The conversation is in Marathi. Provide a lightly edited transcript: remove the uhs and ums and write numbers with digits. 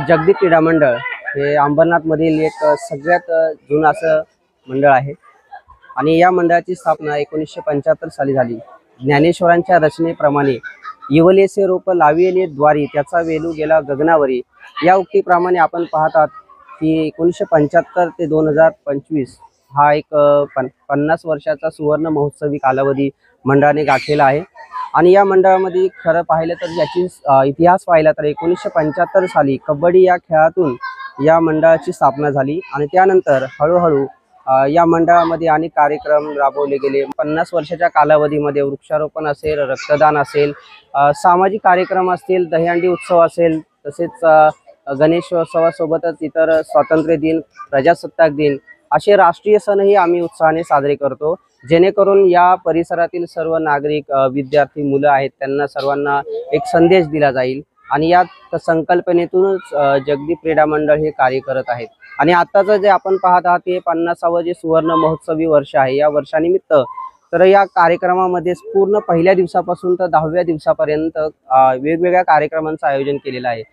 जगदीप क्रीडा मंडळ हे अंबरनाथमधील एक सगळ्यात जुनं असं मंडळ आहे आणि या मंडळाची स्थापना 1975 साली झाली। ज्ञानेश्वरांच्या रचनेप्रमाणे इवलेसे रोप लाविले द्वारी त्याचा वेलू गेला गगनावरी या उक्तीप्रमाणे आपण पाहतात की 1975 ते 2025 हा एक 50 वर्षाचा सुवर्ण महोत्सवी कालावधी मंडळाने गाठलेला आहे। आणि या मंडळामध्ये खरं पाहिलं तर याची इतिहास पाहिला तर 1975 साली कबड्डी या खेळातून या मंडळाची स्थापना झाली आणि त्यानंतर हळूहळू या मंडळामध्ये अनेक कार्यक्रम राबवले गेले। 50 वर्षाच्या कालावधीमध्ये वृक्षारोपण असेल, रक्तदान असेल, सामाजिक कार्यक्रम असतील, दहीहंडी उत्सव असेल, तसेच गणेशोत्सवासोबतच इतर स्वातंत्र्य दिन, प्रजासत्ताक दिन असे राष्ट्रीय सणही आम्ही उत्साहाने साजरे करतो, जेणेकरून या परिसरातील सर्व नागरिक, विद्यार्थी, मुलं आहेत त्यांना सर्वांना एक संदेश दिला जाईल आणि या संकल्पनेतूनच जगदीप क्रीडा मंडळ हे कार्य करत आहेत। आणि आताचं जे आपण पाहत आहात ते 50वे जे सुवर्ण महोत्सवी वर्ष आहे, या वर्षानिमित्त तर या कार्यक्रमामध्ये पूर्ण पहिल्या दिवसापासून तर 10व्या दिवसापर्यंत वेगवेगळ्या कार्यक्रमांचं आयोजन केलेलं आहे।